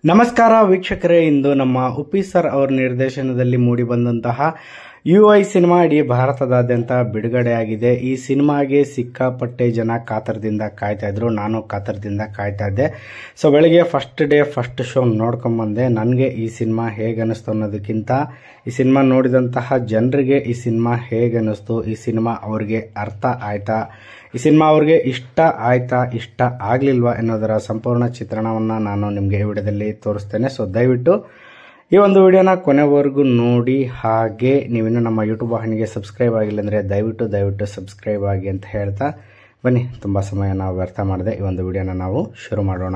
ನಮಸ್ಕಾರ ವೀಕ್ಷಕರೇ, ಇಂದು ನಮ್ಮ ಉಪ್ಪಿ ಸರ್ ಅವರ ನಿರ್ದೇಶನದಲ್ಲಿ ಮೂಡಿಬಂದಂತಹ UI ಸಿನಿಮಾ ಇಡೀ ಭಾರತದಾದ್ಯಂತ ಬಿಡುಗಡೆಯಾಗಿದೆ. ಈ ಸಿನಿಮಾಗೆ ಸಿಕ್ಕಾಪಟ್ಟೆ ಜನ ಕಾತರದಿಂದ ಕಾಯ್ತಾ ಇದ್ರು. ನಾನು ಕಾತರದಿಂದ ಕಾಯ್ತಾ ಇದ್ದೆ. ಸೊ ಬೆಳಗ್ಗೆ ಫಸ್ಟ್ ಡೇ ಫಸ್ಟ್ ಶೋ ನೋಡ್ಕೊಂಬಂದೆ. ನನಗೆ ಈ ಸಿನಿಮಾ ಹೇಗೆ ಅನ್ನಿಸ್ತು ಅನ್ನೋದಕ್ಕಿಂತ ಈ ಸಿನಿಮಾ ನೋಡಿದಂತಹ ಜನರಿಗೆ ಈ ಸಿನಿಮಾ ಹೇಗೆ ಅನ್ನಿಸ್ತು, ಈ ಸಿನಿಮಾ ಅವ್ರಿಗೆ ಅರ್ಥ ಆಯ್ತಾ, ಈ ಸಿನಿಮಾ ಅವ್ರಿಗೆ ಇಷ್ಟ ಆಯ್ತಾ, ಇಷ್ಟ ಆಗಲಿಲ್ವಾ ಎನ್ನುವುದರ ಸಂಪೂರ್ಣ ಚಿತ್ರಣವನ್ನು ನಾನು ನಿಮಗೆ ಈ ವಿಡಿಯೋದಲ್ಲಿ ತೋರಿಸ್ತೇನೆ. ಸೊ ದಯವಿಟ್ಟು ಈ ಒಂದು ವಿಡಿಯೋನ ಕೊನೆವರೆಗೂ ನೋಡಿ. ಹಾಗೆ ನೀವಿನ್ನೂ ನಮ್ಮ ಯೂಟ್ಯೂಬ್ ವಾಹಿನಿಗೆ ಸಬ್ಸ್ಕ್ರೈಬ್ ಆಗಿಲ್ಲ ಅಂದರೆ ದಯವಿಟ್ಟು ಸಬ್ಸ್ಕ್ರೈಬ್ ಆಗಿ ಅಂತ ಹೇಳ್ತಾ ಬನ್ನಿ, ತುಂಬ ಸಮಯ ನಾವು ವ್ಯರ್ಥ ಮಾಡದೆ ಈ ಒಂದು ವಿಡಿಯೋನ ನಾವು ಶುರು ಮಾಡೋಣ.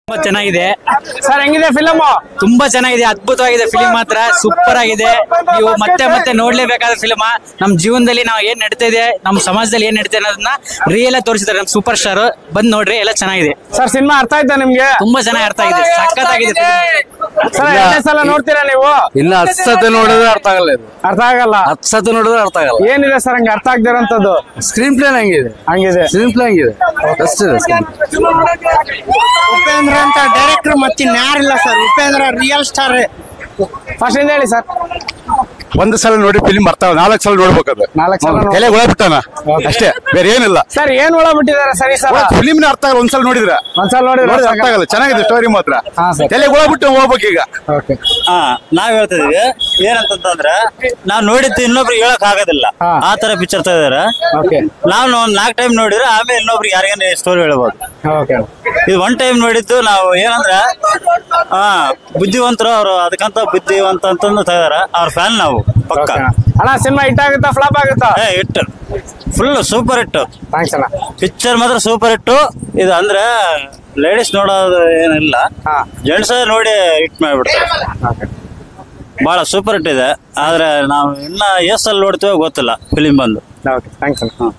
ತುಂಬಾ ಚೆನ್ನಾಗಿದೆ ಸರ್. ಹೆಂಗಿದೆ ಫಿಲಮ್? ತುಂಬಾ ಚೆನ್ನಾಗಿದೆ, ಅದ್ಭುತವಾಗಿದೆ. ಫಿಲಿಂ ಮಾತ್ರ ಸೂಪರ್ ಆಗಿದೆ. ನೀವು ಮತ್ತೆ ನೋಡ್ಲೇಬೇಕಾದ ಫಿಲ್ಮ್. ನಮ್ ಜೀವನದಲ್ಲಿ ನಾವು ಏನ್ ನಡೀತಾ ಇದೆ, ನಮ್ಮ ಸಮಾಜದಲ್ಲಿ ಏನ್ ನಡೀತಾ ಅನ್ನೋದನ್ನ ರಿಯಲ್ ಆಗಿ ತೋರಿಸಿದ್ದಾರೆ ನಮ್ ಸೂಪರ್ ಸ್ಟಾರ್. ಬಂದ್ ನೋಡ್ರಿ, ಎಲ್ಲ ಚೆನ್ನಾಗಿದೆ ಸರ್. ಸಿನಿಮಾ ಅರ್ಥ ಆಯ್ತಾ ನಿಮ್ಗೆ? ತುಂಬಾ ಚೆನ್ನಾಗಿ ಅರ್ಥ ಆಗಿದೆ, ಸಖತ್ತಾಗಿದೆ. ಸರ್ ಎರಡನೇ ಸಲ ನೋಡ್ತೀರಾ ನೀವು? ಇನ್ನು 10 ಸತಿ ನೋಡಿದ್ರೆ ಅರ್ಥ ಆಗಲ್ಲ. ಇದು ಅರ್ಥ ಆಗಲ್ಲ. 10 ಸತಿ ನೋಡಿದ್ರೆ ಅರ್ಥ ಆಗಲ್ಲ. ಏನಿದೆ ಸರ್ ಹಂಗೆ ಅರ್ಥ ಆಗದಿರೋಂಥದ್ದು? ಸ್ಕ್ರೀನ್ ಪ್ಲೇ ಹಂಗಿದೆ. ಸ್ಕ್ರೀನ್ ಪ್ಲೇ ಹಂಗಿದೆ ಅಷ್ಟೇ. ಉಪೇಂದ್ರ ಅಂತ ಡೈರೆಕ್ಟರ್ ಮತ್ತಿನ್ಯಾರಿಲ್ಲ sir. Upendra real star. First ಇಂದ ಹೇಳಿ ಸರ್. ಒಂದು ಸಲ ನೋಡಿ ಫಿಲ್ಮ್ ಬರ್ತಾವ, 4 ಸಲ ನೋಡ್ಬೇಕದು. 4 ಸಲ ತಲೆ ಒಳಬಿಟ್ಟಾನ ಅಷ್ಟೇ, ಬೇರೆ ಏನಿಲ್ಲ ಸರ್. ಏನ್ ಒಳ ಬಿಟ್ಟಿದ್ದಾರೆ ಸರಿ ಸರ್? ಫಿಲ್ಮ್ ಅರ್ಥ ಆಗಲ್ಲ. ಒಂದ್ಸಲ ನೋಡಿದ್ರೆ ಅರ್ಥ ಆಗಲ್ಲ. ಚೆನ್ನಾಗಿದೆ ಸ್ಟೋರಿ ಮಾತ್ರ. ತಲೆ ಒಳಬಿಟ್ಟು ಹೋಗ್ಬೇಕೀಗ. ನಾವ್ ಹೇಳ್ತಿದೀವಿ ಏನಂತಂದ್ರೆ, ನಾವ್ ನೋಡಿದ್ದು ಇನ್ನೊಬ್ರಿಗೆ ಹೇಳಕ್ ಆಗೋದಿಲ್ಲ. ಆ ತರ ಪಿಕ್ಚರ್ ತೆಗೆದಾರೆ. ನಾವು ಒಂದ್ 4 ಟೈಮ್ ನೋಡಿದ್ರೆ ಆಮೇಲೆ ಇನ್ನೊಬ್ರಿಗೆ ಯಾರಿಗೇನು ಸ್ಟೋರಿ ಹೇಳ್ಬೋದು. ಇದು 1 ಟೈಮ್ ನೋಡಿದ್ದು ನಾವು ಏನಂದ್ರ ಬುದ್ಧಿವಂತರು ಅವರು, ಅದಕ್ಕಂತ ಬುದ್ಧಿವಂತ ಅಂತಂದು ತೆಗೆದಾರ. ಅವ್ರ ಫ್ಯಾನ್ ನಾವು ಪಕ್ಕ. ಅಣ್ಣ ಸಿನಿಮಾ ಹಿಟ್ ಆಗುತ್ತಾ ಫ್ಲಾಪ್ ಆಗುತ್ತಾ? Hit, full super hit. Thanks ಅಣ್ಣ. ಪಿಕ್ಚರ್ ಮಾತ್ರ ಸೂಪರ್ ಹಿಟ್. ಇದು ಅಂದ್ರೆ ಲೇಡೀಸ್ ನೋಡೋದು ಏನಿಲ್ಲ, ಜೆಂಟ್ಸ್ ನೋಡಿ ಹಿಟ್ ಮಾಡ್ಬಿಡ್ತಾರೆ. ಬಹಳ ಸೂಪರ್ ಹಿಟ್ ಇದೆ. ಆದ್ರೆ ನಾವು ಇನ್ನ ಎಷ್ಟಲ್ಲಿ ನೋಡ್ತೀವೋ ಗೊತ್ತಿಲ್ಲ ಫಿಲಿಂ ಬಂದು. ಥ್ಯಾಂಕ್ಸ್ ಅಣ್ಣ.